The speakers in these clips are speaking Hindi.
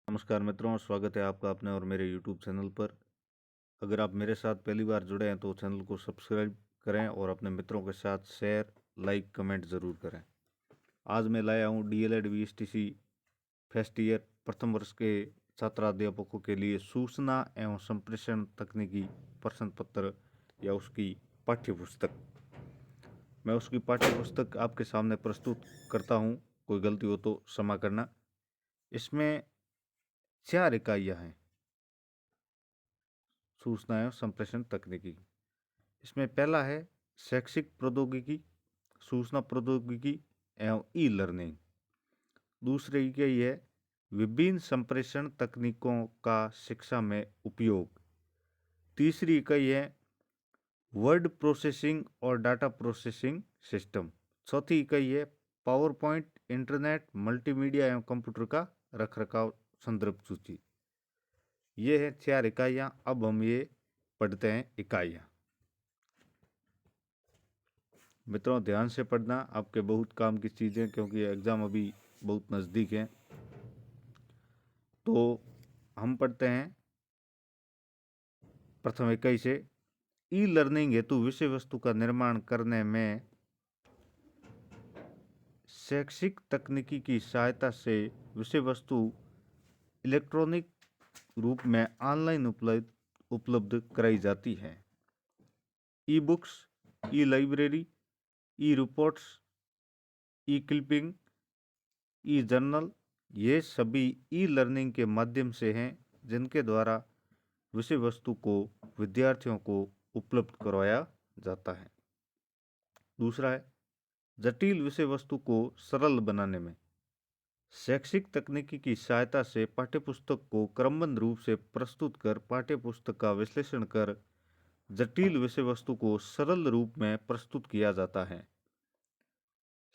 नमस्कार मित्रों, स्वागत है आपका अपने और मेरे YouTube चैनल पर। अगर आप मेरे साथ पहली बार जुड़े हैं तो चैनल को सब्सक्राइब करें और अपने मित्रों के साथ शेयर, लाइक, कमेंट ज़रूर करें। आज मैं लाया हूँ DLED VSTC फर्स्ट ईयर प्रथम वर्ष के छात्राध्यापकों के लिए सूचना एवं संप्रेषण तकनीकी प्रश्न पत्र या उसकी पाठ्य पुस्तक। मैं उसकी पाठ्य पुस्तक आपके सामने प्रस्तुत करता हूँ, कोई गलती हो तो क्षमा करना। इसमें 4 इकाइयाँ हैं सूचना एवं संप्रेषण तकनीकी। इसमें पहला है शैक्षिक प्रौद्योगिकी, सूचना प्रौद्योगिकी एवं ई लर्निंग। दूसरी इकाई है विभिन्न संप्रेषण तकनीकों का शिक्षा में उपयोग। तीसरी इकाई है वर्ड प्रोसेसिंग और डाटा प्रोसेसिंग सिस्टम। चौथी इकाई है पावर पॉइंट, इंटरनेट, मल्टीमीडिया एवं कंप्यूटर का रखरखाव संदर्भ सूची। ये है 4 इकाइयाँ। अब हम ये पढ़ते हैं इकाइयाँ। मित्रों, ध्यान से पढ़ना, आपके बहुत काम की चीज़ें, क्योंकि एग्ज़ाम अभी बहुत नज़दीक है। तो हम पढ़ते हैं प्रथम इकाई से। ई लर्निंग हेतु विषय वस्तु का निर्माण करने में शैक्षिक तकनीकी की सहायता से विषय वस्तु इलेक्ट्रॉनिक रूप में ऑनलाइन उपलब्ध कराई जाती है। ई बुक्स, ई लाइब्रेरी, ई रिपोर्ट्स, ई क्लिपिंग, ई जर्नल, ये सभी ई लर्निंग के माध्यम से हैं जिनके द्वारा विषय वस्तु को विद्यार्थियों को उपलब्ध करवाया जाता है। दूसरा है जटिल विषय वस्तु को सरल बनाने में शैक्षिक तकनीकी की सहायता से पाठ्यपुस्तक को क्रमबद्ध रूप से प्रस्तुत कर पाठ्यपुस्तक का विश्लेषण कर जटिल विषय वस्तु को सरल रूप में प्रस्तुत किया जाता है।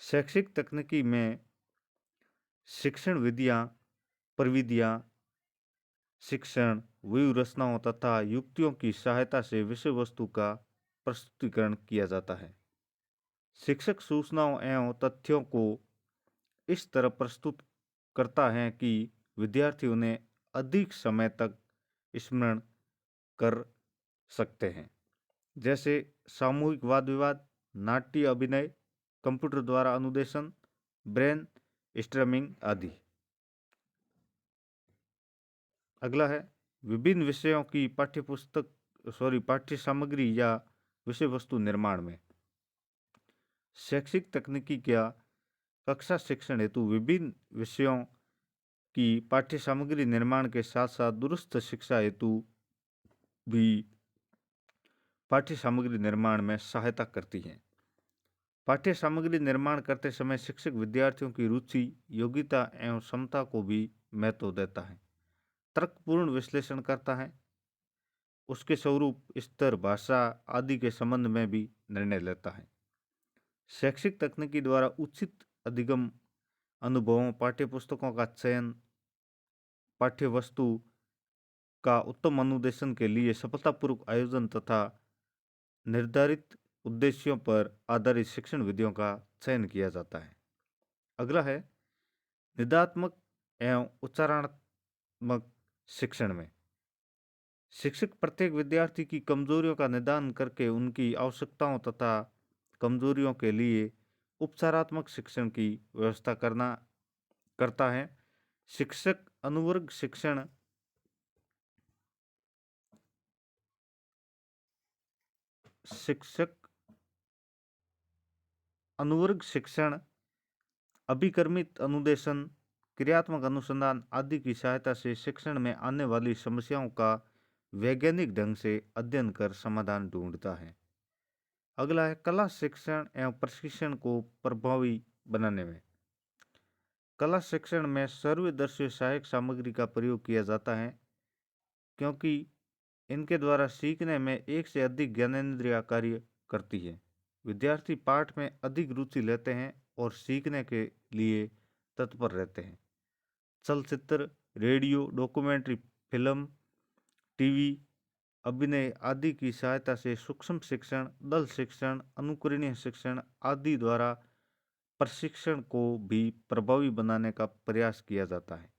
शैक्षिक तकनीकी में शिक्षण विधियाँ, प्रविधियाँ, शिक्षण व्यूह रचनाओं तथा युक्तियों की सहायता से विषय वस्तु का प्रस्तुतिकरण किया जाता है। शिक्षक सूचनाओं एवं तथ्यों को इस तरह प्रस्तुत करता है कि विद्यार्थी उन्हें अधिक समय तक स्मरण कर सकते हैं, जैसे सामूहिक वाद विवाद, नाट्य अभिनय, कंप्यूटर द्वारा अनुदेशन, ब्रेन स्ट्रमिंग आदि। अगला है विभिन्न विषयों की पाठ्य सामग्री या विषय वस्तु निर्माण में शैक्षिक तकनीकी क्या कक्षा शिक्षण हेतु विभिन्न विषयों की पाठ्य सामग्री निर्माण के साथ साथ दुरुस्त शिक्षा हेतु भी पाठ्य सामग्री निर्माण में सहायता करती हैं। पाठ्य सामग्री निर्माण करते समय शिक्षक विद्यार्थियों की रुचि, योग्यता एवं क्षमता को भी महत्व देता है, तर्कपूर्ण विश्लेषण करता है, उसके स्वरूप, स्तर, भाषा आदि के संबंध में भी निर्णय लेता है। शैक्षिक तकनीकी द्वारा उचित अधिगम अनुभवों, पाठ्यपुस्तकों का चयन, पाठ्य वस्तु का उत्तम अनुदेशन के लिए सफलतापूर्वक आयोजन तथा निर्धारित उद्देश्यों पर आधारित शिक्षण विधियों का चयन किया जाता है। अगला है निदात्मक एवं उच्चारणात्मक शिक्षण में शिक्षक प्रत्येक विद्यार्थी की कमजोरियों का निदान करके उनकी आवश्यकताओं तथा कमजोरियों के लिए उपचारात्मक शिक्षण की व्यवस्था करता है। शिक्षक अनुवर्ग शिक्षण शिक्षक अनुवर्ग शिक्षण, अभिकर्मित अनुदेशन, क्रियात्मक अनुसंधान आदि की सहायता से शिक्षण में आने वाली समस्याओं का वैज्ञानिक ढंग से अध्ययन कर समाधान ढूंढता है। अगला है कला शिक्षण एवं प्रशिक्षण को प्रभावी बनाने में कला शिक्षण में सर्वदर्शी सहायक सामग्री का प्रयोग किया जाता है, क्योंकि इनके द्वारा सीखने में एक से अधिक ज्ञानेंद्रियां कार्य करती है। विद्यार्थी पाठ में अधिक रुचि लेते हैं और सीखने के लिए तत्पर रहते हैं। चलचित्र, रेडियो, डॉक्यूमेंट्री फिल्म, टीवी, अभिनय आदि की सहायता से सूक्ष्म शिक्षण, दल शिक्षण, अनुकरणीय शिक्षण आदि द्वारा प्रशिक्षण को भी प्रभावी बनाने का प्रयास किया जाता है।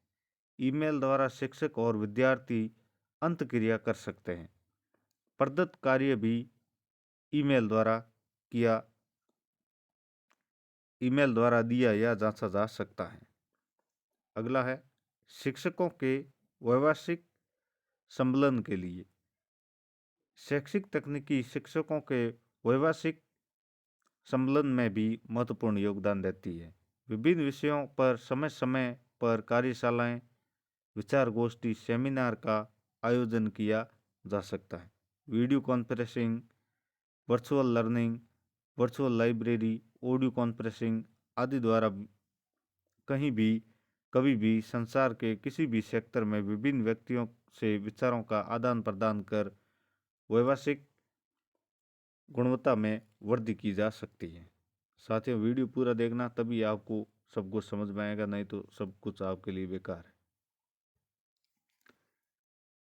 ईमेल द्वारा शिक्षक और विद्यार्थी अंतःक्रिया कर सकते हैं। प्रदत्त कार्य भी ईमेल द्वारा किया ईमेल द्वारा दिया या जांचा जा सकता है। अगला है शिक्षकों के व्यावसायिक संबलन के लिए। शैक्षिक तकनीकी शिक्षकों के व्यावसायिक संबलन में भी महत्वपूर्ण योगदान देती है। विभिन्न विषयों पर समय समय पर कार्यशालाएं, विचार गोष्ठी, सेमिनार का आयोजन किया जा सकता है। Video conferencing, virtual learning, virtual library, audio conferencing आदि द्वारा कहीं भी कभी भी संसार के किसी भी सेक्टर में विभिन्न व्यक्तियों से विचारों का आदान प्रदान कर व्यावसायिक गुणवत्ता में वृद्धि की जा सकती है। साथियों, वीडियो पूरा देखना, तभी आपको सब कुछ समझ में आएगा, नहीं तो सब कुछ आपके लिए बेकार है।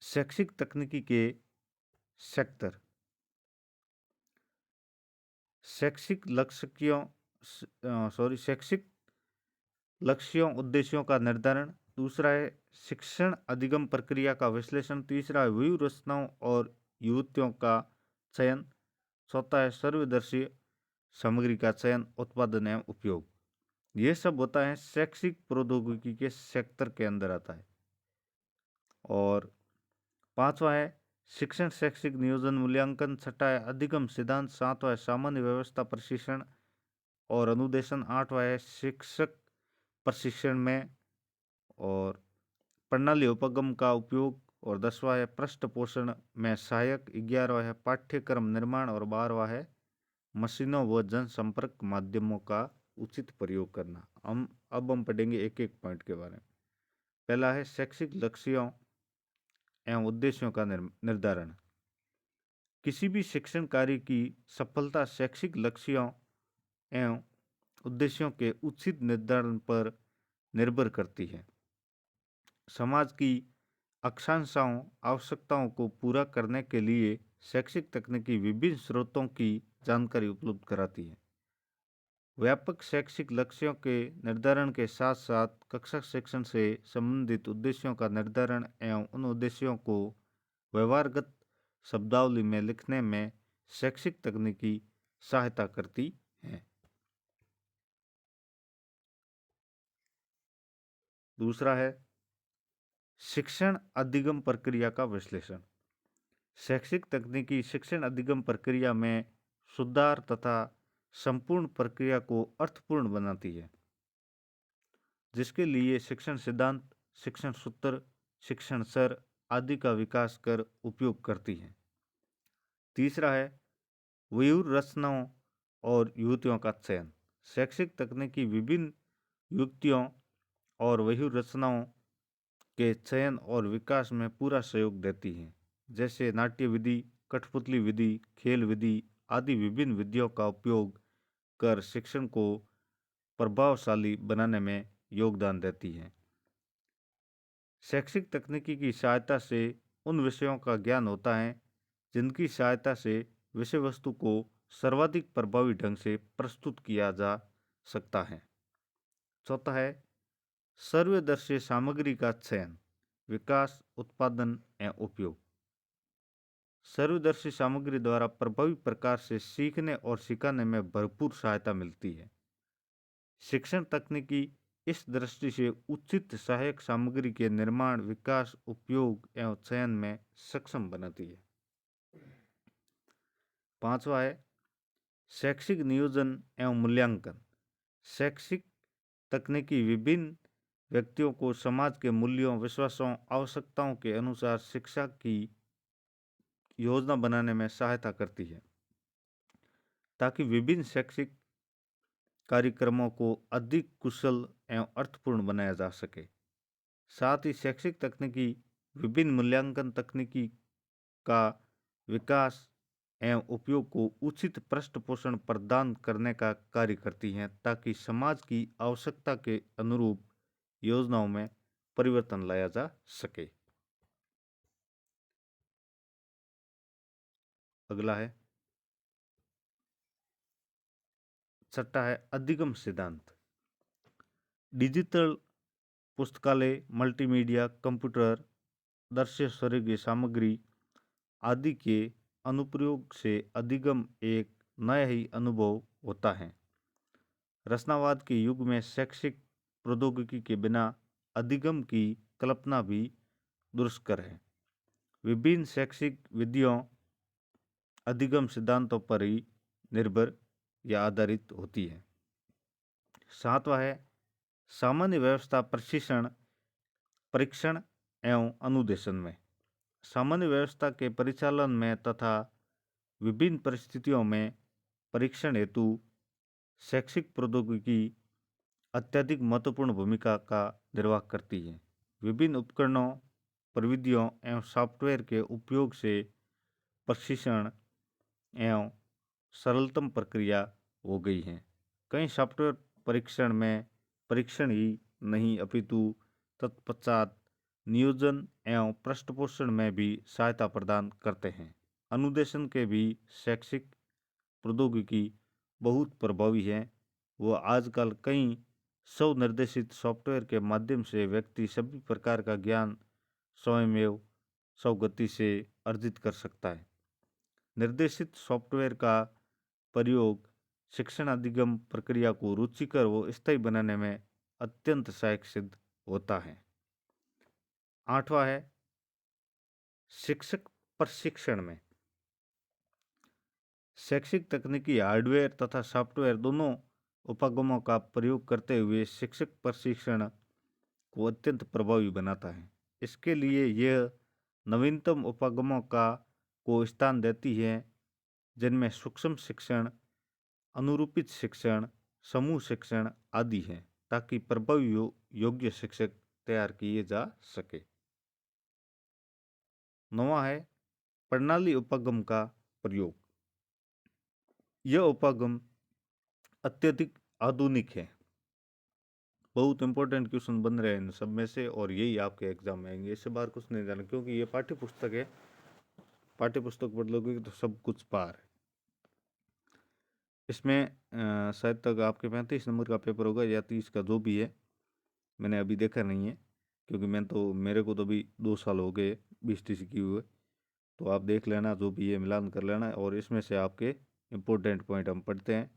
शैक्षिक तकनीकी के सेक्टर। शैक्षिक लक्ष्यों उद्देश्यों का निर्धारण। दूसरा है शिक्षण अधिगम प्रक्रिया का विश्लेषण। तीसरा है व्यूह और युक्तियों का चयन। चौथा है सर्वदर्शी सामग्री का चयन, उत्पादन एवं उपयोग। ये सब होता है शैक्षिक प्रौद्योगिकी के सेक्टर के अंदर आता है। और पांचवा है शिक्षण शैक्षिक नियोजन मूल्यांकन। छठा है अधिगम सिद्धांत। सातवां है सामान्य व्यवस्था प्रशिक्षण और अनुदेशन। आठवां है शिक्षक प्रशिक्षण में और प्रणाली उपगम का उपयोग। और 10वां है पृष्ठ पोषण में सहायक। 11वां है पाठ्यक्रम निर्माण और 12वां है मशीनों व जनसंपर्क माध्यमों का उचित प्रयोग करना। अब हम पढ़ेंगे एक एक पॉइंट के बारे में। पहला है शैक्षिक लक्ष्यों एवं उद्देश्यों का निर्धारण। किसी भी शिक्षण कार्य की सफलता शैक्षिक लक्ष्यों एवं उद्देश्यों के उचित निर्धारण पर निर्भर करती है। समाज की आकांक्षाओं आवश्यकताओं को पूरा करने के लिए शैक्षिक तकनीकी विभिन्न स्रोतों की जानकारी उपलब्ध कराती है। व्यापक शैक्षिक लक्ष्यों के निर्धारण के साथ साथ कक्षा शिक्षण से संबंधित उद्देश्यों का निर्धारण एवं उन उद्देश्यों को व्यवहारगत शब्दावली में लिखने में शैक्षिक तकनीकी सहायता करती है। दूसरा है शिक्षण अधिगम प्रक्रिया का विश्लेषण। शैक्षिक तकनीकी शिक्षण अधिगम प्रक्रिया में सुधार तथा संपूर्ण प्रक्रिया को अर्थपूर्ण बनाती है, जिसके लिए शिक्षण सिद्धांत, शिक्षण सूत्र, शिक्षण सर आदि का विकास कर उपयोग करती है। तीसरा है व्यूह रचनाओं और युक्तियों का चयन। शैक्षिक तकनीकी विभिन्न युक्तियों और व्यूह रचनाओं के चयन और विकास में पूरा सहयोग देती हैं, जैसे नाट्य विधि, कठपुतली विधि, खेल विधि आदि विभिन्न विधियों का उपयोग कर शिक्षण को प्रभावशाली बनाने में योगदान देती हैं। शैक्षिक तकनीकी की सहायता से उन विषयों का ज्ञान होता है जिनकी सहायता से विषय वस्तु को सर्वाधिक प्रभावी ढंग से प्रस्तुत किया जा सकता है। चौथा है सर्वदर्शी सामग्री का चयन, विकास, उत्पादन एवं उपयोग। सर्वदर्शी सामग्री द्वारा प्रभावी प्रकार से सीखने और सिखाने में भरपूर सहायता मिलती है। शिक्षण तकनीकी इस दृष्टि से उचित सहायक सामग्री के निर्माण, विकास, उपयोग एवं चयन में सक्षम बनाती है। पांचवा है शैक्षिक नियोजन एवं मूल्यांकन। शैक्षिक तकनीकी विभिन्न व्यक्तियों को समाज के मूल्यों, विश्वासों, आवश्यकताओं के अनुसार शिक्षा की योजना बनाने में सहायता करती है, ताकि विभिन्न शैक्षिक कार्यक्रमों को अधिक कुशल एवं अर्थपूर्ण बनाया जा सके। साथ ही शैक्षिक तकनीकी विभिन्न मूल्यांकन तकनीकी का विकास एवं उपयोग को उचित पृष्ठपोषण प्रदान करने का कार्य करती हैं, ताकि समाज की आवश्यकता के अनुरूप योजनाओं में परिवर्तन लाया जा सके। अगला है छठा है अधिगम सिद्धांत। डिजिटल पुस्तकालय, मल्टीमीडिया, कंप्यूटर, दृश्य श्रव्य सामग्री आदि के अनुप्रयोग से अधिगम एक नया ही अनुभव होता है। रचनावाद के युग में शैक्षिक प्रौद्योगिकी के बिना अधिगम की कल्पना भी दुष्कर है। विभिन्न शैक्षिक विधियों अधिगम सिद्धांतों पर ही निर्भर या आधारित होती है। सातवां है सामान्य व्यवस्था प्रशिक्षण, परीक्षण एवं अनुदेशन में। सामान्य व्यवस्था के परिचालन में तथा विभिन्न परिस्थितियों में परीक्षण हेतु शैक्षिक प्रौद्योगिकी अत्यधिक महत्वपूर्ण भूमिका का निर्वाह करती है। विभिन्न उपकरणों, प्रविधियों एवं सॉफ्टवेयर के उपयोग से प्रशिक्षण एवं सरलतम प्रक्रिया हो गई है। कई सॉफ्टवेयर परीक्षण में परीक्षण ही नहीं अपितु तत्पश्चात नियोजन एवं पृष्ठपोषण में भी सहायता प्रदान करते हैं। अनुदेशन के भी शैक्षिक प्रौद्योगिकी बहुत प्रभावी है। वो आजकल कई स्वनिर्देशित सॉफ्टवेयर के माध्यम से व्यक्ति सभी प्रकार का ज्ञान स्वयमेव स्वगति से अर्जित कर सकता है। निर्देशित सॉफ्टवेयर का प्रयोग शिक्षण अधिगम प्रक्रिया को रुचिकर व स्थायी बनाने में अत्यंत सहायक सिद्ध होता है। आठवां है शिक्षक प्रशिक्षण में। शैक्षिक तकनीकी हार्डवेयर तथा सॉफ्टवेयर दोनों उपागमों का प्रयोग करते हुए शिक्षक प्रशिक्षण को अत्यंत प्रभावी बनाता है। इसके लिए यह नवीनतम उपागमों को स्थान देती है, जिनमें सूक्ष्म शिक्षण, अनुरूपित शिक्षण, समूह शिक्षण आदि हैं, ताकि प्रभावी योग्य शिक्षक तैयार किए जा सके। नौवां है प्रणाली उपागम का प्रयोग। यह उपागम अत्यधिक आधुनिक है। बहुत इंपॉर्टेंट क्वेश्चन बन रहे हैं इन सब में से, और यही आपके एग्जाम में आएंगे। इससे बाहर कुछ नहीं जाना, क्योंकि ये पाठ्य पुस्तक है। पाठ्य पुस्तक पढ़ लोगे तो सब कुछ पार है। इसमें शायद तक आपके 35 नंबर का पेपर होगा या 30 का, जो भी है। मैंने अभी देखा नहीं है, क्योंकि मेरे को तो अभी 2 साल हो गए 20 की हुए। तो आप देख लेना, जो भी है मिलान कर लेना, और इसमें से आपके इम्पोर्टेंट पॉइंट हम पढ़ते हैं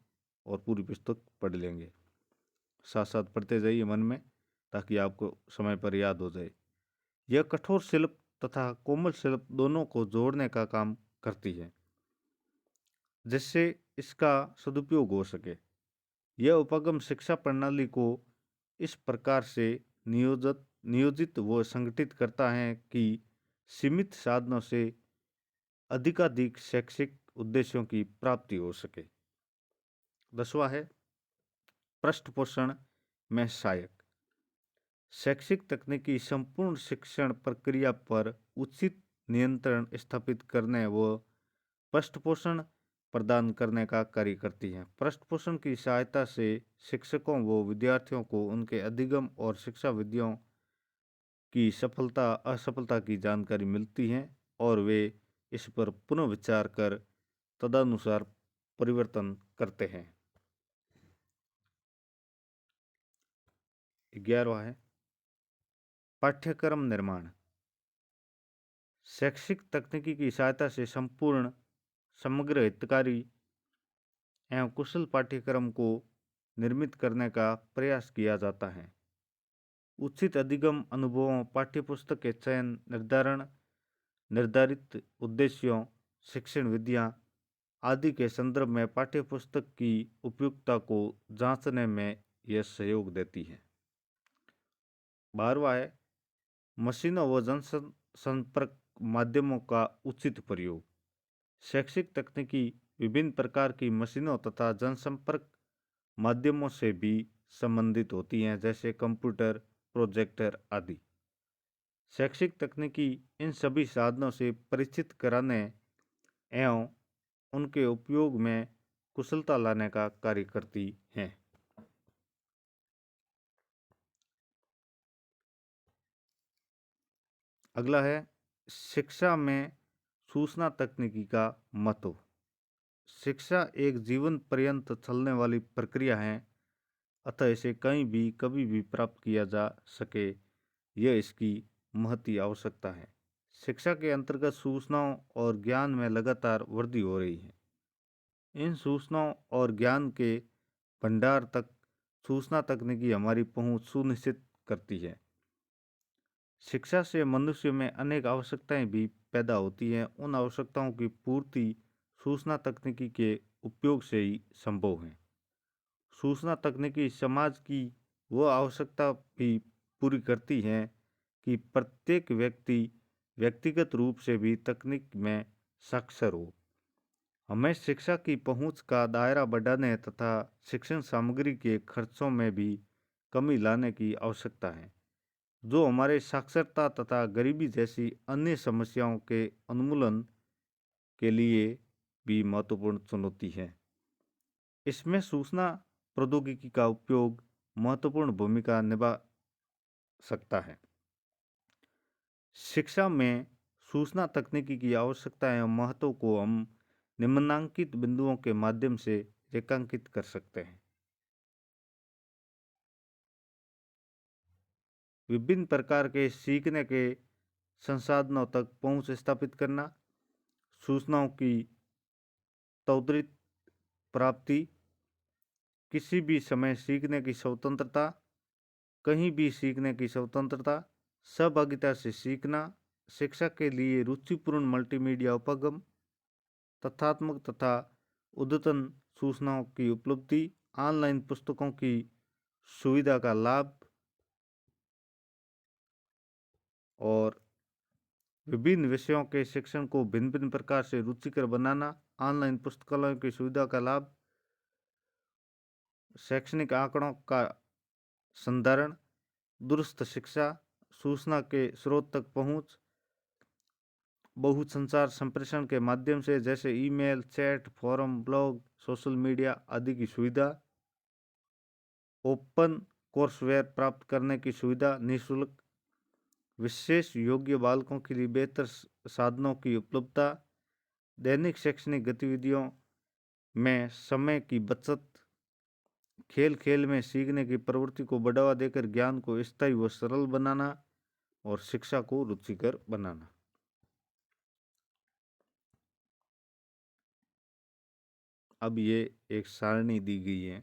और पूरी पुस्तक पढ़ लेंगे। साथ साथ पढ़ते जाइए मन में, ताकि आपको समय पर याद हो जाए। यह कठोर शिल्प तथा कोमल शिल्प दोनों को जोड़ने का काम करती है, जिससे इसका सदुपयोग हो सके। यह उपागम शिक्षा प्रणाली को इस प्रकार से नियोजित व संगठित करता है कि सीमित साधनों से अधिकाधिक शैक्षिक उद्देश्यों की प्राप्ति हो सके। 10वां है पृष्ठपोषण में सहायक। शैक्षिक तकनीकी संपूर्ण शिक्षण प्रक्रिया पर उचित नियंत्रण स्थापित करने व पृष्ठपोषण प्रदान करने का कार्य करती हैं। पृष्ठपोषण की सहायता से शिक्षकों व विद्यार्थियों को उनके अधिगम और शिक्षा विधियों की सफलता असफलता की जानकारी मिलती है, और वे इस पर पुनः विचार कर तदनुसार परिवर्तन करते हैं। 11वां है पाठ्यक्रम निर्माण। शैक्षिक तकनीकी की सहायता से संपूर्ण, समग्र, हितकारी एवं कुशल पाठ्यक्रम को निर्मित करने का प्रयास किया जाता है। उचित अधिगम अनुभवों, पाठ्यपुस्तक के चयन, निर्धारण, निर्धारित उद्देश्यों, शिक्षण विधियां आदि के संदर्भ में पाठ्यपुस्तक की उपयुक्तता को जांचने में यह सहयोग देती है। 12वां है मशीनों व जनसंपर्क माध्यमों का उचित प्रयोग। शैक्षिक तकनीकी विभिन्न प्रकार की मशीनों तथा जनसंपर्क माध्यमों से भी संबंधित होती हैं, जैसे कंप्यूटर, प्रोजेक्टर आदि। शैक्षिक तकनीकी इन सभी साधनों से परिचित कराने एवं उनके उपयोग में कुशलता लाने का कार्य करती हैं। अगला है शिक्षा में सूचना तकनीकी का महत्व। शिक्षा एक जीवन पर्यंत चलने वाली प्रक्रिया है। अतः इसे कहीं भी कभी भी प्राप्त किया जा सके, यह इसकी महती आवश्यकता है। शिक्षा के अंतर्गत सूचनाओं और ज्ञान में लगातार वृद्धि हो रही है। इन सूचनाओं और ज्ञान के भंडार तक सूचना तकनीकी हमारी पहुंच सुनिश्चित करती है। शिक्षा से मनुष्य में अनेक आवश्यकताएं भी पैदा होती हैं। उन आवश्यकताओं की पूर्ति सूचना तकनीकी के उपयोग से ही संभव है। सूचना तकनीकी समाज की वह आवश्यकता भी पूरी करती है कि प्रत्येक व्यक्ति व्यक्तिगत रूप से भी तकनीक में साक्षर हो। हमें शिक्षा की पहुंच का दायरा बढ़ाने तथा शिक्षण सामग्री के खर्चों में भी कमी लाने की आवश्यकता है, जो हमारे साक्षरता तथा गरीबी जैसी अन्य समस्याओं के उन्मूलन के लिए भी महत्वपूर्ण चुनौती है। इसमें सूचना प्रौद्योगिकी का उपयोग महत्वपूर्ण भूमिका निभा सकता है। शिक्षा में सूचना तकनीकी की आवश्यकता एवं महत्व को हम निम्नांकित बिंदुओं के माध्यम से रेखांकित कर सकते हैं। विभिन्न प्रकार के सीखने के संसाधनों तक पहुंच स्थापित करना, सूचनाओं की त्वरित प्राप्ति, किसी भी समय सीखने की स्वतंत्रता, कहीं भी सीखने की स्वतंत्रता, सहभागिता से सीखना, शिक्षा के लिए रुचिपूर्ण मल्टीमीडिया उपगम, तथ्यात्मक तथा उद्यतन सूचनाओं की उपलब्धि, ऑनलाइन पुस्तकों की सुविधा का लाभ और विभिन्न विषयों के शिक्षण को भिन्न भिन्न प्रकार से रुचिकर बनाना, ऑनलाइन पुस्तकालयों की सुविधा का लाभ, शैक्षणिक आंकड़ों का संधारण, दुरुस्त शिक्षा, सूचना के स्रोत तक पहुंच, बहुसंचार संप्रेषण के माध्यम से जैसे email, chat, forum, blog, social media आदि की सुविधा, ओपन कोर्सवेयर प्राप्त करने की सुविधा निःशुल्क, विशेष योग्य बालकों के लिए बेहतर साधनों की उपलब्धता, दैनिक शैक्षणिक गतिविधियों में समय की बचत, खेल खेल में सीखने की प्रवृत्ति को बढ़ावा देकर ज्ञान को स्थायी व सरल बनाना और शिक्षा को रुचिकर बनाना। अब ये एक सारणी दी गई है।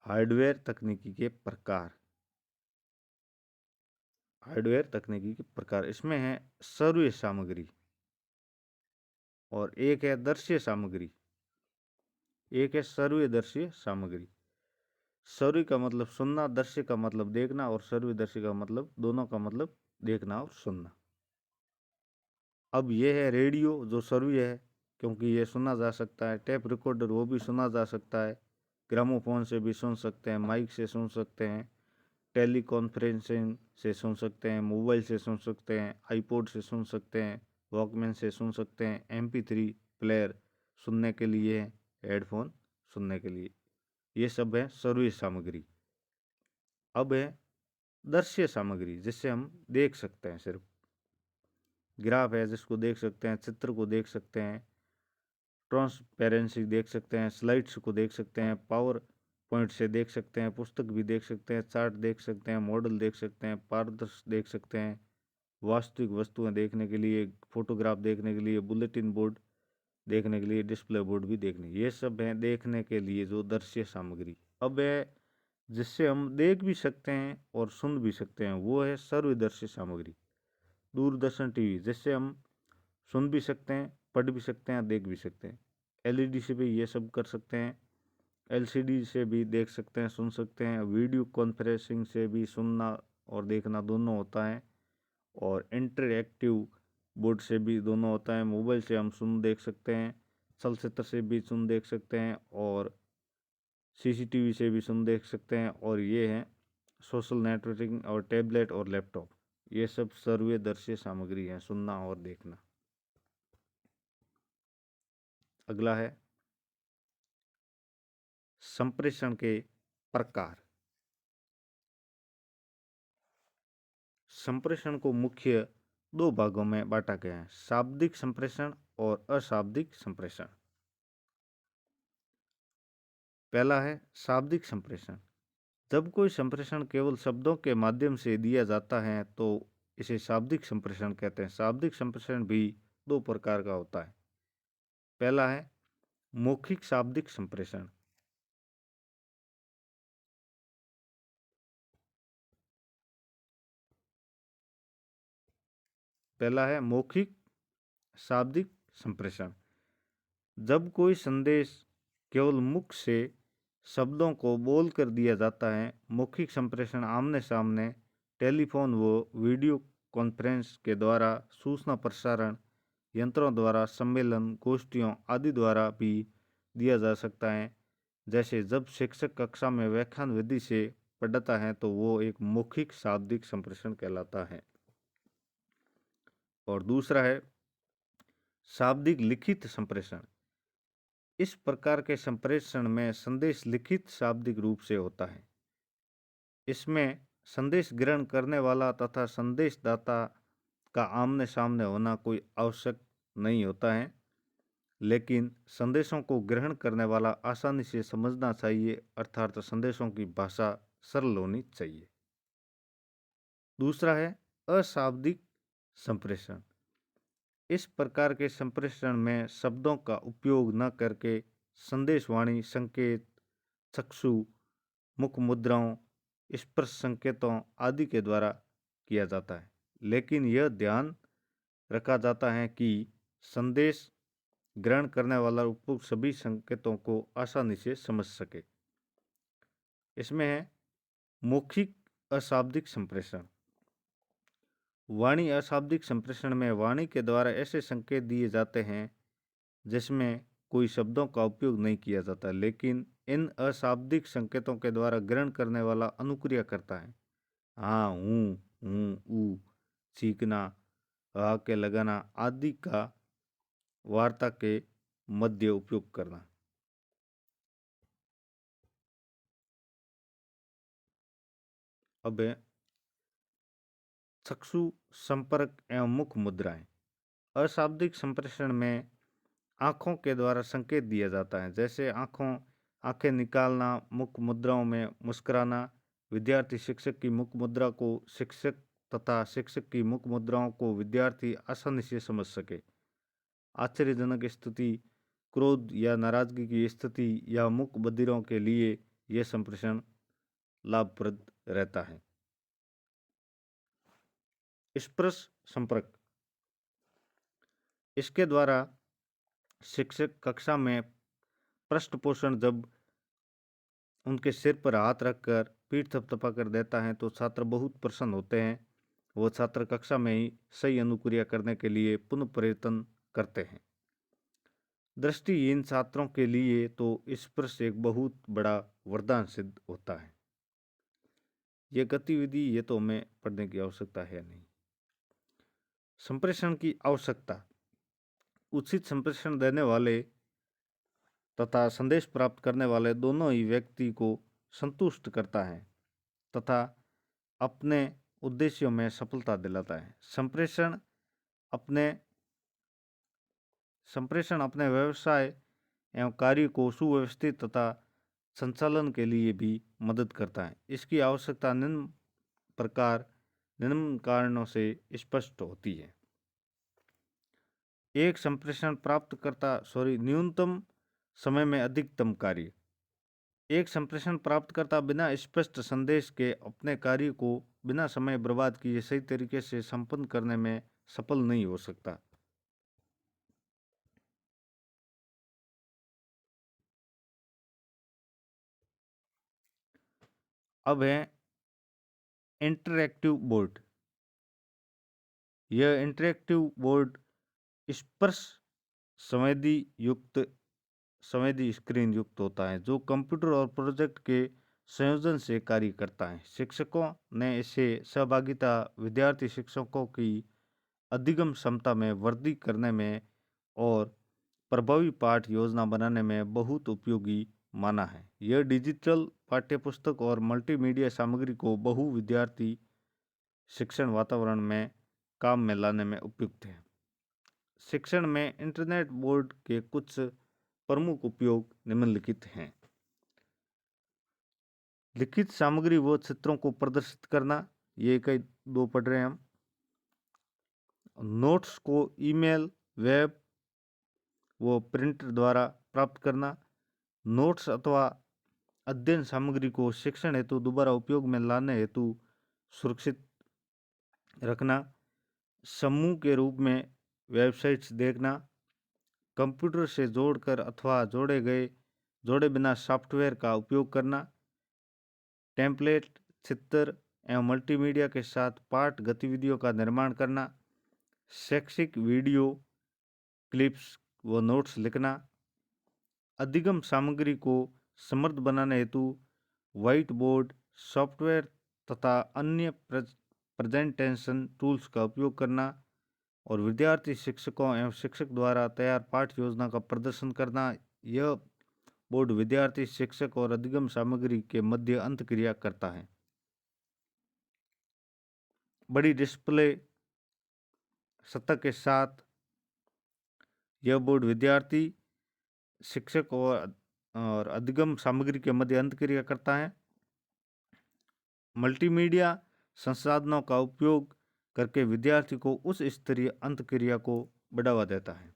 हार्डवेयर तकनीकी के प्रकार। हार्डवेयर तकनीकी के प्रकार इसमें है सर्व सामग्री और एक है दृश्य सामग्री, एक है सर्वदर्शी सामग्री। सर्व का मतलब सुनना, दृश्य का मतलब देखना और सर्वदर्शी का मतलब दोनों का मतलब देखना और सुनना। अब यह है रेडियो जो सर्वीय है क्योंकि ये सुना जा सकता है, टेप रिकॉर्डर वो भी सुना जा सकता है, ग्रामोफोन से भी सुन सकते हैं, माइक से सुन सकते हैं, टेली कॉन्फ्रेंसिंग से सुन सकते हैं, मोबाइल से सुन सकते हैं, आईपॉड से सुन सकते हैं, वॉकमैन से सुन सकते हैं, MP3 प्लेयर सुनने के लिए, हेडफोन सुनने के लिए, ये सब है सर्वीय सामग्री। अब है दृश्य सामग्री जिससे हम देख सकते हैं, सिर्फ ग्राफ है जिसको देख सकते हैं, चित्र को देख सकते हैं, ट्रांसपेरेंसी देख सकते हैं, स्लाइड्स को देख सकते हैं, पावर पॉइंट से देख सकते हैं, पुस्तक भी देख सकते हैं, चार्ट देख सकते हैं, मॉडल देख सकते हैं, पारदर्श देख सकते हैं, वास्तविक वस्तुएं देखने के लिए, फोटोग्राफ देखने के लिए, बुलेटिन बोर्ड देखने के लिए, डिस्प्ले बोर्ड भी देखने, ये सब है देखने के लिए जो दृश्य सामग्री। अब है जिससे हम देख भी सकते हैं और सुन भी सकते हैं, वो है सर्वदर्शी सामग्री। दूरदर्शन टीवी जिससे हम सुन भी सकते हैं, पढ़ भी सकते हैं, देख भी सकते हैं। LED से भी ये सब कर सकते हैं, LCD से भी देख सकते हैं, सुन सकते हैं, वीडियो कॉन्फ्रेंसिंग से भी सुनना और देखना दोनों होता है, और इंटरएक्टिव बोर्ड से भी दोनों होता है। मोबाइल से हम सुन देख सकते हैं, चलचित्र से भी सुन देख सकते हैं और CCTV से भी सुन देख सकते हैं। और ये है सोशल नेटवर्किंग और टैबलेट और लैपटॉप, ये सब सर्वदर्शी सामग्री है, सुनना और देखना। अगला है संप्रेषण के प्रकार। संप्रेषण को मुख्य दो भागों में बांटा गया है, शाब्दिक संप्रेषण और अशाब्दिक संप्रेषण। पहला है शाब्दिक संप्रेषण। जब कोई संप्रेषण केवल शब्दों के माध्यम से दिया जाता है तो इसे शाब्दिक संप्रेषण कहते हैं। शाब्दिक संप्रेषण भी दो प्रकार का होता है। पहला है मौखिक शाब्दिक संप्रेषण। पहला है मौखिक शाब्दिक संप्रेषण। जब कोई संदेश केवल मुख से शब्दों को बोलकर दिया जाता है। मौखिक संप्रेषण आमने सामने, टेलीफोन व वीडियो कॉन्फ्रेंस के द्वारा, सूचना प्रसारण यंत्रों द्वारा, सम्मेलन, गोष्ठियों आदि द्वारा भी दिया जा सकता है। जैसे जब शिक्षक कक्षा में व्याख्यान विधि से पढ़ाता है तो वो एक मौखिक शाब्दिक संप्रेषण कहलाता है। और दूसरा है शाब्दिक लिखित संप्रेषण। इस प्रकार के संप्रेषण में संदेश लिखित शाब्दिक रूप से होता है। इसमें संदेश ग्रहण करने वाला तथा संदेशदाता का आमने सामने होना कोई आवश्यक नहीं होता है, लेकिन संदेशों को ग्रहण करने वाला आसानी से समझना चाहिए, अर्थात संदेशों की भाषा सरल होनी चाहिए। दूसरा है अशाब्दिक संप्रेषण। इस प्रकार के संप्रेषण में शब्दों का उपयोग न करके संदेशवाणी, संकेत, चक्षु, मुख मुद्राओं, स्पर्श संकेतों आदि के द्वारा किया जाता है, लेकिन यह ध्यान रखा जाता है कि संदेश ग्रहण करने वाला उपयुक्त सभी संकेतों को आसानी से समझ सके। इसमें है मौखिक अशाब्दिक संप्रेषण। वाणी अशाब्दिक संप्रेषण में वाणी के द्वारा ऐसे संकेत दिए जाते हैं जिसमें कोई शब्दों का उपयोग नहीं किया जाता, लेकिन इन अशाब्दिक संकेतों के द्वारा ग्रहण करने वाला अनुक्रिया करता है। हाँ, हूँ, ऊ, सीखना, हा के लगाना आदि का वार्ता के मध्य उपयोग करना। अब है चक्षु संपर्क एवं मुख मुद्राएं। अशाब्दिक संप्रेषण में आँखों के द्वारा संकेत दिया जाता है, जैसे आंखें निकालना, मुख मुद्राओं में मुस्कुराना। विद्यार्थी शिक्षक की मुख मुद्रा को शिक्षक तथा शिक्षक की मुख मुद्राओं को विद्यार्थी आसानी से समझ सके। आश्चर्यजनक स्थिति, क्रोध या नाराजगी की स्थिति या मुख बधिरों के लिए यह संप्रेषण लाभप्रद रहता है। स्पर्श संपर्क। इसके द्वारा शिक्षक कक्षा में पृष्ठ पोषण जब उनके सिर पर हाथ रखकर पीठ थपथपा कर देता है तो छात्र बहुत प्रसन्न होते हैं। वो छात्र कक्षा में ही सही अनुक्रिया करने के लिए पुनः प्रयत्न करते हैं। दृष्टिहीन छात्रों के लिए तो स्पर्श एक बहुत बड़ा वरदान सिद्ध होता है। ये गतिविधि ये तो हमें पढ़ने की आवश्यकता है नहीं। संप्रेषण की आवश्यकता। उचित संप्रेषण देने वाले तथा संदेश प्राप्त करने वाले दोनों ही व्यक्ति को संतुष्ट करता है तथा अपने उद्देश्यों में सफलता दिलाता है। संप्रेषण अपने व्यवसाय एवं कार्य को सुव्यवस्थित तथा संचालन के लिए भी मदद करता है। इसकी आवश्यकता निम्न कारणों से स्पष्ट होती है। एक संप्रेषण प्राप्तकर्ता न्यूनतम समय में अधिकतम कार्य। एक संप्रेषण प्राप्तकर्ता बिना स्पष्ट संदेश के अपने कार्य को बिना समय बर्बाद किए सही तरीके से संपन्न करने में सफल नहीं हो सकता। अब है इंटरैक्टिव बोर्ड। यह इंटरैक्टिव बोर्ड स्पर्श संवेदी स्क्रीन युक्त होता है जो कंप्यूटर और प्रोजेक्ट के संयोजन से कार्य करता है। शिक्षकों ने इसे सहभागिता, विद्यार्थी शिक्षकों की अधिगम क्षमता में वृद्धि करने में और प्रभावी पाठ योजना बनाने में बहुत उपयोगी माना है। यह डिजिटल पाठ्यपुस्तक और मल्टीमीडिया सामग्री को बहु विद्यार्थी शिक्षण वातावरण में काम में लाने में उपयुक्त है। शिक्षण में इंटरनेट बोर्ड के कुछ प्रमुख उपयोग निम्नलिखित हैं। लिखित सामग्री व चित्रों को प्रदर्शित करना, ये कई दो पढ़ रहे हैं हम। नोट्स को ईमेल, वेब व प्रिंटर द्वारा प्राप्त करना। नोट्स अथवा अध्ययन सामग्री को शिक्षण हेतु दोबारा उपयोग में लाने हेतु सुरक्षित रखना। समूह के रूप में वेबसाइट्स देखना। कंप्यूटर से जोड़कर अथवा जोड़े बिना सॉफ्टवेयर का उपयोग करना। टेम्पलेट, चित्र एवं मल्टीमीडिया के साथ पाठ गतिविधियों का निर्माण करना। शैक्षिक वीडियो क्लिप्स व नोट्स लिखना। अधिगम सामग्री को समृद्ध बनाने हेतु व्हाइट बोर्ड सॉफ्टवेयर तथा अन्य प्रेजेंटेशन टूल्स का उपयोग करना। और विद्यार्थी शिक्षकों एवं शिक्षक द्वारा तैयार पाठ योजना का प्रदर्शन करना। यह बोर्ड विद्यार्थी, शिक्षक और अधिगम सामग्री के मध्य अंतःक्रिया करता है। बड़ी डिस्प्ले सतह के साथ यह बोर्ड विद्यार्थी, शिक्षक और अधिगम सामग्री के मध्य अंतःक्रिया करता है। मल्टीमीडिया संसाधनों का उपयोग करके विद्यार्थी को उस स्तरीय अंतःक्रिया को बढ़ावा देता है।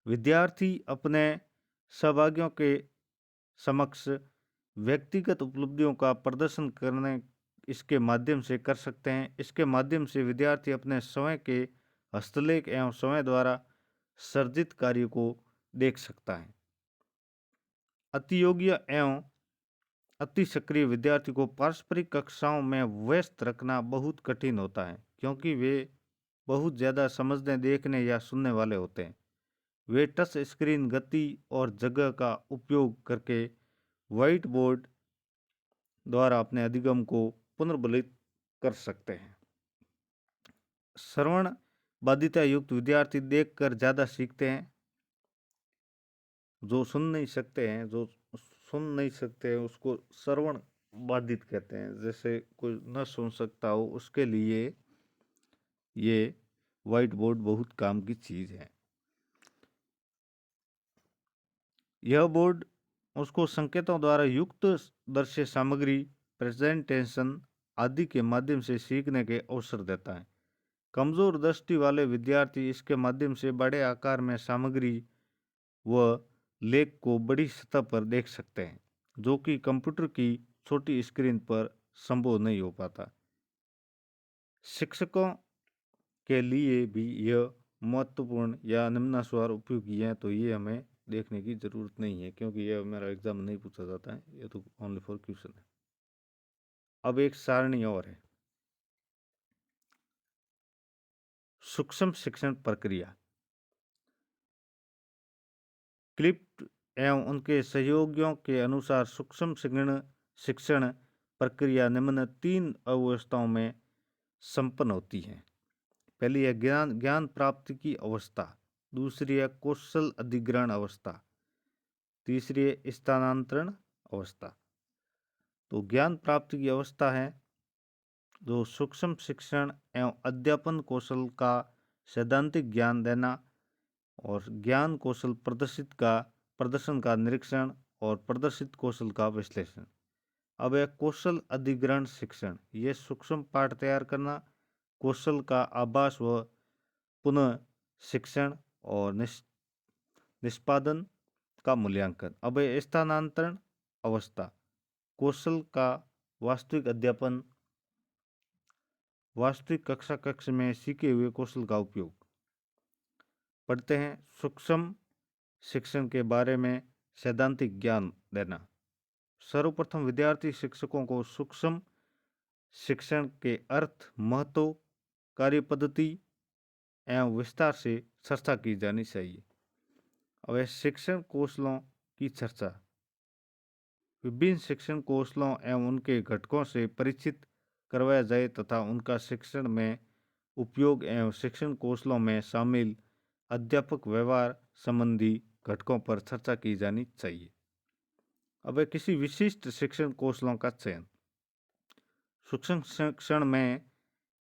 विद्यार्थी अपने सहभागियों के समक्ष व्यक्तिगत उपलब्धियों का प्रदर्शन करने इसके माध्यम से कर सकते हैं। इसके माध्यम से विद्यार्थी अपने स्वयं के हस्तलेख एवं स्वयं द्वारा सर्जित कार्य को देख सकता है। अतियोगी एवं अति सक्रिय विद्यार्थी को पारस्परिक कक्षाओं में व्यस्त रखना बहुत कठिन होता है, क्योंकि वे बहुत ज़्यादा समझने, देखने या सुनने वाले होते हैं। वे टच स्क्रीन, गति और जगह का उपयोग करके व्हाइट बोर्ड द्वारा अपने अधिगम को पुनर्बलित कर सकते हैं। श्रवण बाधिता युक्त विद्यार्थी देखकर ज़्यादा सीखते हैं। जो सुन नहीं सकते हैं उसको श्रवण बाधित कहते हैं। जैसे कोई न सुन सकता हो, उसके लिए ये व्हाइट बोर्ड बहुत काम की चीज़ है। यह बोर्ड उसको संकेतों द्वारा युक्त दृश्य सामग्री, प्रेजेंटेशन आदि के माध्यम से सीखने के अवसर देता है। कमजोर दृष्टि वाले विद्यार्थी इसके माध्यम से बड़े आकार में सामग्री व लेख को बड़ी सतह पर देख सकते हैं, जो कि कंप्यूटर की छोटी स्क्रीन पर संभव नहीं हो पाता। शिक्षकों के लिए भी यह महत्वपूर्ण या निम्नानुसार उपयोगी है, तो ये हमें देखने की जरूरत नहीं है, क्योंकि यह मेरा एग्जाम नहीं पूछा जाता है, ये तो ओनली फॉर क्वेश्चन है। अब एक सारणी और है, सूक्ष्म शिक्षण प्रक्रिया। क्लिप्ट एवं उनके सहयोगियों के अनुसार सूक्ष्म शिक्षण प्रक्रिया निम्न 3 अवस्थाओं में संपन्न होती है। पहली है ज्ञान प्राप्ति की अवस्था, दूसरी है कौशल अधिग्रहण अवस्था, तीसरी है स्थानांतरण अवस्था। तो ज्ञान प्राप्ति की अवस्था है जो सूक्ष्म शिक्षण एवं अध्यापन कौशल का सैद्धांतिक ज्ञान देना और ज्ञान कौशल प्रदर्शन का निरीक्षण और प्रदर्शित कौशल का विश्लेषण। अब है कौशल अधिग्रहण शिक्षण। यह सूक्ष्म पाठ तैयार करना, कौशल का आभास व पुनः शिक्षण और निष्पादन का मूल्यांकन। अब है स्थानांतरण अवस्था, कौशल का वास्तविक अध्यापन, वास्तविक कक्ष में सीखे हुए कौशल का उपयोग। पढ़ते हैं सूक्ष्म शिक्षण के बारे में सैद्धांतिक ज्ञान देना। सर्वप्रथम विद्यार्थी शिक्षकों को सूक्ष्म शिक्षण के अर्थ, महत्व, कार्यपद्धति एवं विस्तार से चर्चा की जानी चाहिए। अब शिक्षण कौशलों की चर्चा। विभिन्न शिक्षण कौशलों एवं उनके घटकों से परिचित करवाया जाए तथा उनका शिक्षण में उपयोग एवं शिक्षण कौशलों में शामिल अध्यापक व्यवहार संबंधी घटकों पर चर्चा की जानी चाहिए। अब किसी विशिष्ट शिक्षण कौशलों का चयन। सूक्ष्म शिक्षण में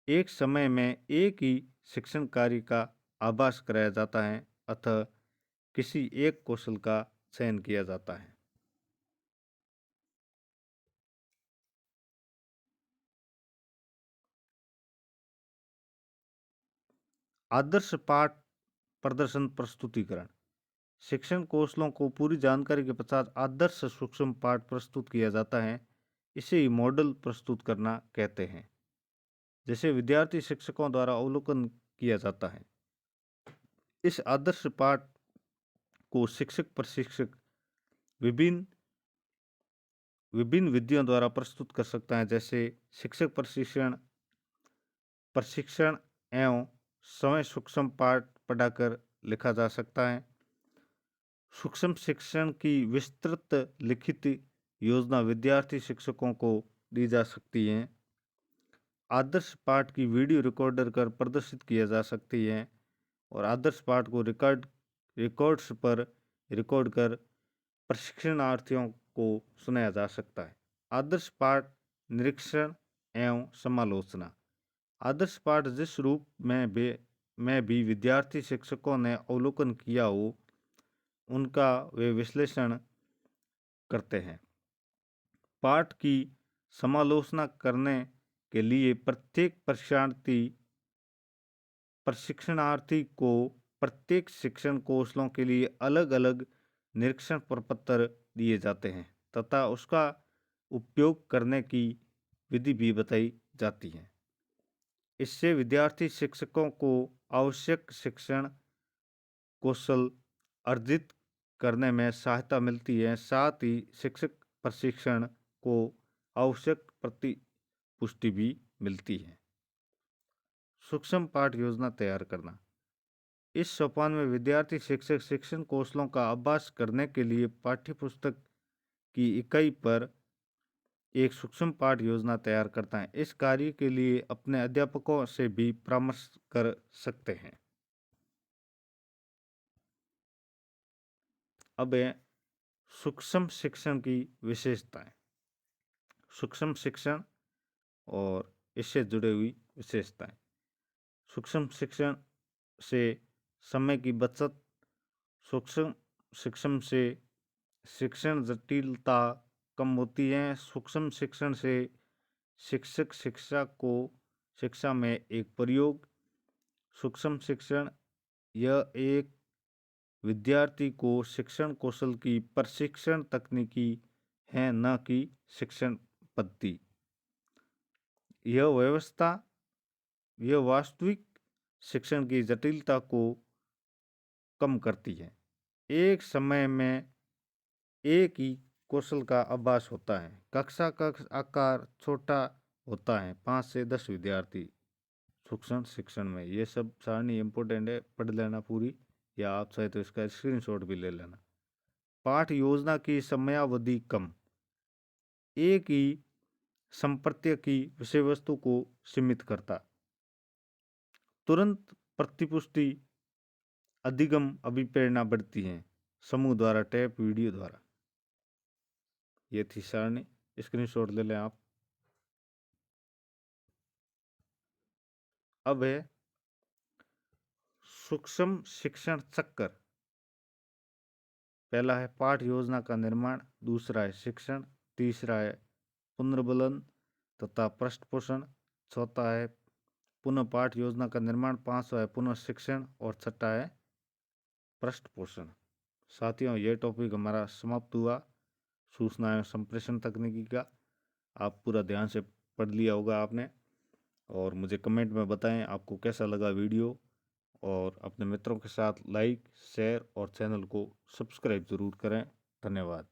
एक समय में एक ही शिक्षण कार्य का आभास कराया जाता है, अतः किसी एक कौशल का चयन किया जाता है। आदर्श पाठ प्रदर्शन प्रस्तुतिकरण। शिक्षण कौशलों को पूरी जानकारी के पश्चात आदर्श सूक्ष्म पाठ प्रस्तुत किया जाता है। इसे ही मॉडल प्रस्तुत करना कहते हैं, जैसे विद्यार्थी शिक्षकों द्वारा अवलोकन किया जाता है। इस आदर्श पाठ को शिक्षक प्रशिक्षक विभिन्न विभिन्न विधियों द्वारा प्रस्तुत कर सकता है, जैसे शिक्षक प्रशिक्षण प्रशिक्षण एवं स्वयं सूक्ष्म पाठ पढ़ाकर लिखा जा सकता है। सूक्ष्म शिक्षण की विस्तृत लिखित योजना विद्यार्थी शिक्षकों को दी जा सकती है। आदर्श पाठ की वीडियो रिकॉर्डर कर प्रदर्शित किया जा सकती है और आदर्श पाठ को रिकॉर्ड्स पर रिकॉर्ड कर प्रशिक्षणार्थियों को सुनाया जा सकता है। आदर्श पाठ निरीक्षण एवं समालोचना। आदर्श पाठ जिस रूप में भी विद्यार्थी शिक्षकों ने अवलोकन किया हो, उनका वे विश्लेषण करते हैं। पाठ की समालोचना करने के लिए प्रत्येक प्रशिक्षणार्थी को प्रत्येक शिक्षण कौशलों के लिए अलग अलग निरीक्षण प्रपत्र दिए जाते हैं तथा उसका उपयोग करने की विधि भी बताई जाती है। इससे विद्यार्थी शिक्षकों को आवश्यक शिक्षण कौशल अर्जित करने में सहायता मिलती है। साथ ही शिक्षक प्रशिक्षण को आवश्यक प्रतिपुष्टि भी मिलती है। सूक्ष्म पाठ योजना तैयार करना। इस सोपान में विद्यार्थी शिक्षक शिक्षण कौशलों का अभ्यास करने के लिए पाठ्यपुस्तक की इकाई पर एक सूक्ष्म पाठ योजना तैयार करता है। इस कार्य के लिए अपने अध्यापकों से भी परामर्श कर सकते हैं। अब है सूक्ष्म शिक्षण की विशेषताएं। सूक्ष्म शिक्षण और इससे जुड़ी हुई विशेषताएं। सूक्ष्म शिक्षण से समय की बचत। सूक्ष्म शिक्षण से शिक्षण जटिलता कम होती है। सूक्ष्म शिक्षण से शिक्षक शिक्षा में एक प्रयोग। सूक्ष्म शिक्षण यह एक विद्यार्थी को शिक्षण कौशल की प्रशिक्षण तकनीकी है, न कि शिक्षण पद्धति। यह वास्तविक शिक्षण की जटिलता को कम करती है। एक समय में एक ही कौशल का अभ्यास होता है। कक्षा का आकार छोटा होता है, 5 से 10 विद्यार्थी। सूक्ष्म शिक्षण में ये सब सारणी इम्पोर्टेंट है, पढ़ लेना पूरी, या आप चाहे तो इसका स्क्रीनशॉट भी ले लेना। पाठ योजना की समयावधि कम। एक ही संप्रत्य की विषय वस्तु को सीमित करता। तुरंत प्रतिपुष्टि अधिगम अभिप्रेरणा बढ़ती है, समूह द्वारा टैप वीडियो द्वारा। ये थी सारणी, स्क्रीनशॉट ले लें आप। अब है सूक्ष्म शिक्षण चक्र। पहला है पाठ योजना का निर्माण, दूसरा है शिक्षण, तीसरा है पुनर्बलन तथा पृष्ठपोषण, चौथा है पुनः पाठ योजना का निर्माण, पांचवा है पुनः शिक्षण और छठा है पृष्ठपोषण। साथियों, यह टॉपिक हमारा समाप्त हुआ सूचना एवं संप्रेषण तकनीकी का। आप पूरा ध्यान से पढ़ लिया होगा आपने, और मुझे कमेंट में बताएं आपको कैसा लगा वीडियो, और अपने मित्रों के साथ लाइक शेयर और चैनल को सब्सक्राइब ज़रूर करें। धन्यवाद।